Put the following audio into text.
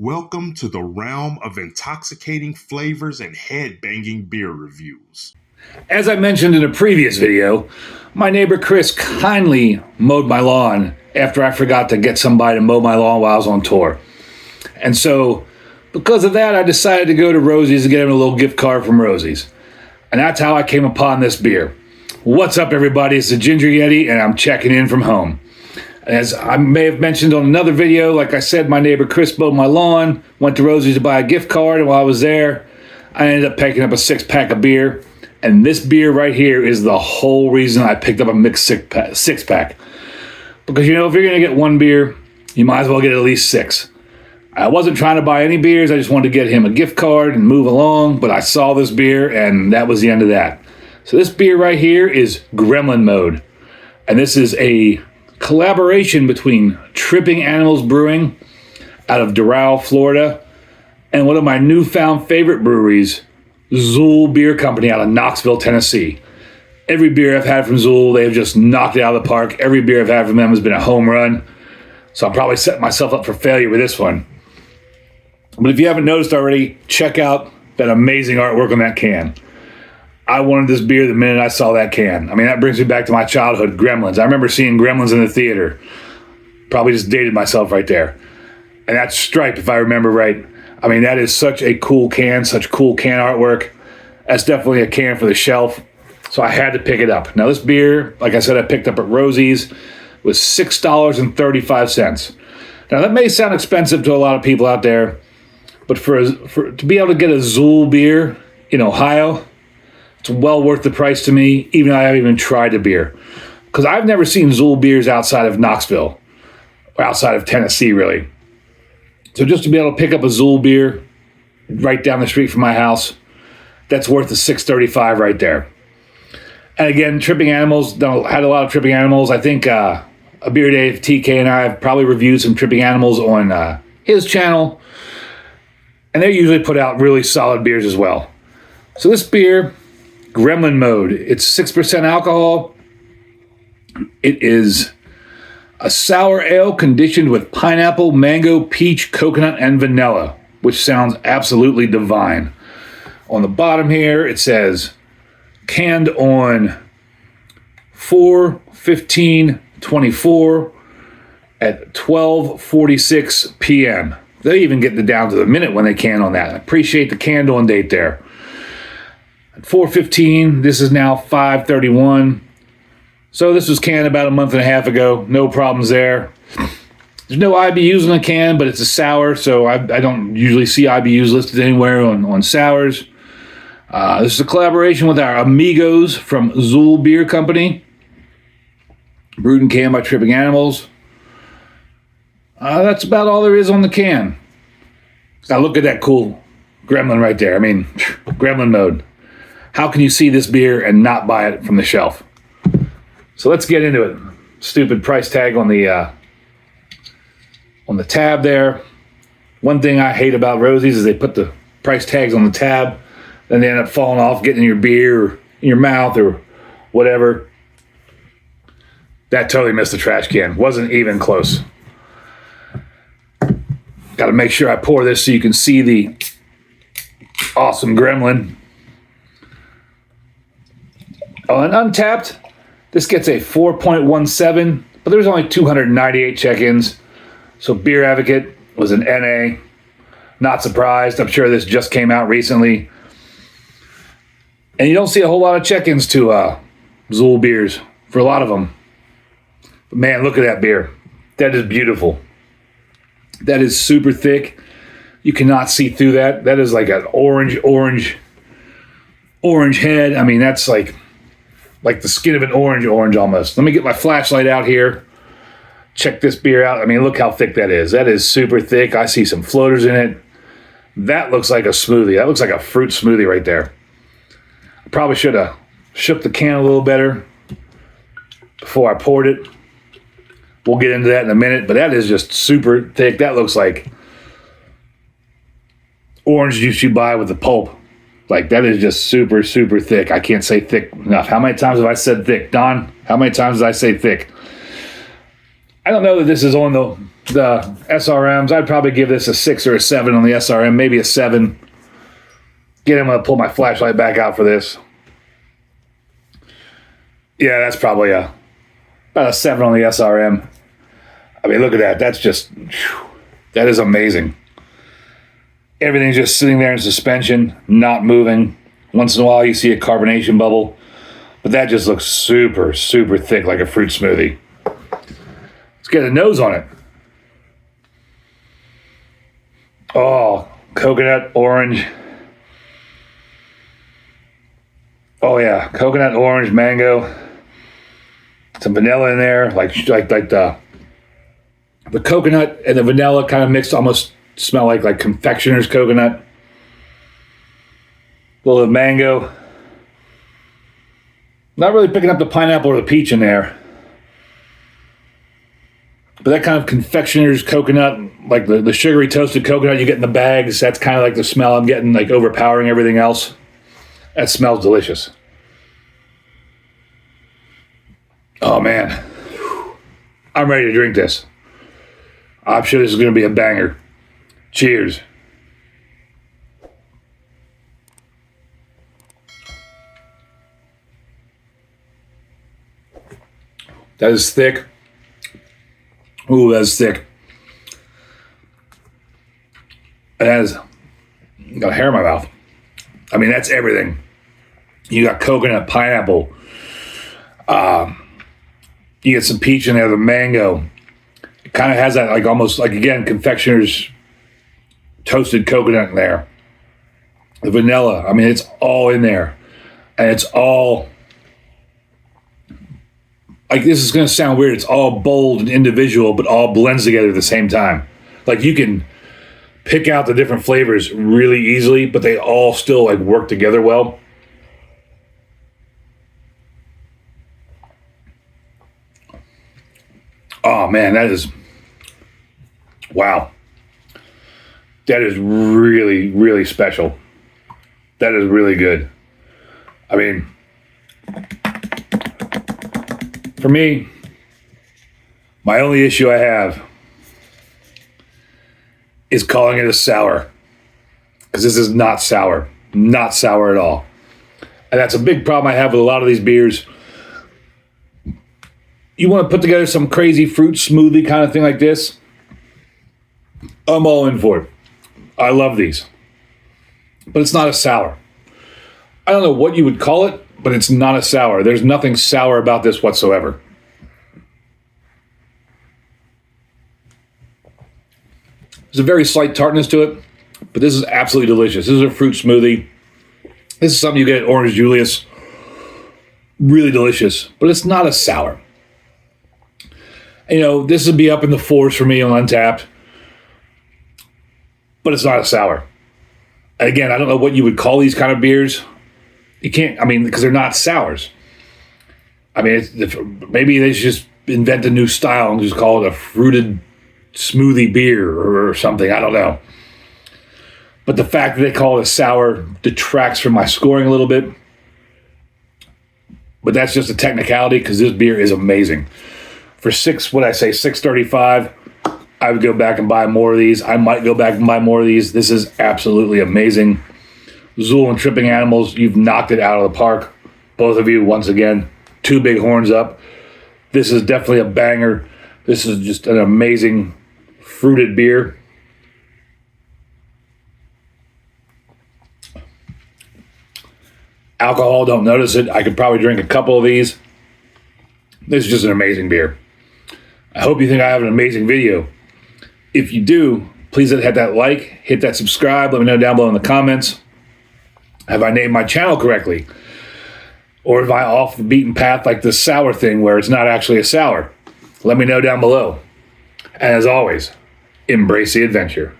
Welcome to the realm of intoxicating flavors and head-banging beer reviews. As I mentioned in a previous video, my neighbor Chris kindly mowed my lawn after I forgot to get somebody to mow my lawn while I was on tour. And so, because of that, I decided to go to Rozi's and get him a little gift card from Rozi's. And that's how I came upon this beer. What's up, everybody? It's the Ginger Yeti, and I'm checking in from home. As I may have mentioned on another video, like I said, my neighbor Chris mowed my lawn, went to Rozi's to buy a gift card, and while I was there, I ended up picking up a 6-pack of beer. And this beer right here is the whole reason I picked up a mixed six-pack. Because, if you're going to get one beer, you might as well get at least 6. I wasn't trying to buy any beers. I just wanted to get him a gift card and move along. But I saw this beer, and that was the end of that. So this beer right here is Gremlin Mode. And this is a collaboration between Tripping Animals Brewing out of Doral, Florida, and one of my newfound favorite breweries, Zool Beer Company out of Knoxville, Tennessee. Every beer I've had from Zool, they've just knocked it out of the park. Every beer I've had from them has been a home run. So I'm probably setting myself up for failure with this one. But if you haven't noticed already, check out that amazing artwork on that can. I wanted this beer the minute I saw that can. I mean, that brings me back to my childhood, Gremlins. I remember seeing Gremlins in the theater. Probably just dated myself right there. And that's Stripe, if I remember right. I mean, that is such a cool can, such cool can artwork. That's definitely a can for the shelf. So I had to pick it up. Now, this beer, like I said, I picked up at Rozi's, was $6.35. Now, that may sound expensive to a lot of people out there, but for to be able to get a Zool beer in Ohio, it's well worth the price to me, even though I haven't even tried the beer. Because I've never seen Zool beers outside of Knoxville, or outside of Tennessee, really. So just to be able to pick up a Zool beer right down the street from my house, that's worth the $6.35 right there. And again, Tripping Animals, had a lot of Tripping Animals. I think A Beer Day, TK and I have probably reviewed some Tripping Animals on his channel. And they usually put out really solid beers as well. So this beer, Gremlin Mode, it's 6% alcohol. It is a sour ale conditioned with pineapple, mango, peach, coconut, and vanilla, which sounds absolutely divine. On the bottom here, it says, canned on 4/15/24 at 12:46 p.m. They even get down to the minute when they can on that. I appreciate the canned on date there. At 4:15, this is now 5:31. So this was canned about a month and a half ago. No problems there. There's no IBUs on the can, but it's a sour, so I don't usually see IBUs listed anywhere on sours. This is a collaboration with our amigos from Zool Beer Company. Brewed and canned by Tripping Animals. That's about all there is on the can. Now look at that cool Gremlin right there. I mean, Gremlin Mode. How can you see this beer and not buy it from the shelf? So let's get into it. Stupid price tag on the tab there. One thing I hate about Rozi's is they put the price tags on the tab, then they end up falling off, getting in your beer or in your mouth or whatever. That totally missed the trash can. Wasn't even close. Got to make sure I pour this so you can see the awesome Gremlin. Oh, and Untapped, this gets a 4.17, but there's only 298 check-ins. So Beer Advocate was an NA. Not surprised. I'm sure this just came out recently. And you don't see a whole lot of check-ins to Zool beers for a lot of them. But man, look at that beer. That is beautiful. That is super thick. You cannot see through that. That is like an orange head. I mean, that's like the skin of an orange almost. Let me get my flashlight out here. Check this beer out. I mean, look how thick that is. That is super thick. I see some floaters in it. That looks like a smoothie. That looks like a fruit smoothie right there. I probably should have shook the can a little better before I poured it. We'll get into that in a minute, but that is just super thick. That looks like orange juice you buy with the pulp. Like, that is just super, super thick. I can't say thick enough. How many times have I said thick? Don, how many times did I say thick? I don't know that this is on the SRMs. I'd probably give this a 6 or a 7 on the SRM, maybe a 7. Again, I'm going to pull my flashlight back out for this. Yeah, that's probably about a 7 on the SRM. I mean, look at that. That's just, that is amazing. Everything's just sitting there in suspension, not moving. Once in a while, you see a carbonation bubble. But that just looks super, super thick, like a fruit smoothie. Let's get a nose on it. Oh, coconut, orange. Oh, yeah. Coconut, orange, mango. Some vanilla in there. Like the coconut and the vanilla kind of mixed, almost smell like confectioner's coconut. A little of mango. Not really picking up the pineapple or the peach in there. But that kind of confectioner's coconut, like the sugary toasted coconut you get in the bags, that's kind of like the smell I'm getting, like overpowering everything else. That smells delicious. Oh, man. I'm ready to drink this. I'm sure this is going to be a banger. Cheers. That is thick. Ooh, that's thick. It has got hair in my mouth. I mean, that's everything. You got coconut, pineapple. You get some peach in there, the mango. It kind of has that, like almost like, again, confectioner's toasted coconut in there. The vanilla. I mean, it's all in there. And it's all, like, this is going to sound weird. It's all bold and individual, but all blends together at the same time. Like, you can pick out the different flavors really easily, but they all still, like, work together well. Oh, man, that is, wow. That is really, really special. That is really good. I mean, for me, my only issue I have is calling it a sour. Because this is not sour. Not sour at all. And that's a big problem I have with a lot of these beers. You want to put together some crazy fruit smoothie kind of thing like this? I'm all in for it. I love these. But it's not a sour. I don't know what you would call it, but it's not a sour. There's nothing sour about this whatsoever. There's a very slight tartness to it, but this is absolutely delicious. This is a fruit smoothie. This is something you get at Orange Julius. Really delicious, but it's not a sour. You know, this would be up in the 4s for me on Untapped, but it's not a sour. Again, I don't know what you would call these kind of beers. You can't, I mean, because they're not sours. I mean, maybe they should just invent a new style and just call it a fruited smoothie beer or something. I don't know. But the fact that they call it a sour detracts from my scoring a little bit. But that's just a technicality because this beer is amazing. For $6.35, I would go back and buy more of these. I might go back and buy more of these. This is absolutely amazing. Zool and Tripping Animals, you've knocked it out of the park. Both of you, once again, 2 big horns up. This is definitely a banger. This is just an amazing fruited beer. Alcohol, don't notice it. I could probably drink a couple of these. This is just an amazing beer. I hope you think I have an amazing video. If you do, please hit that like, hit that subscribe. Let me know down below in the comments. Have I named my channel correctly? Or am I off the beaten path like this sour thing where it's not actually a sour? Let me know down below. And as always, embrace the adventure.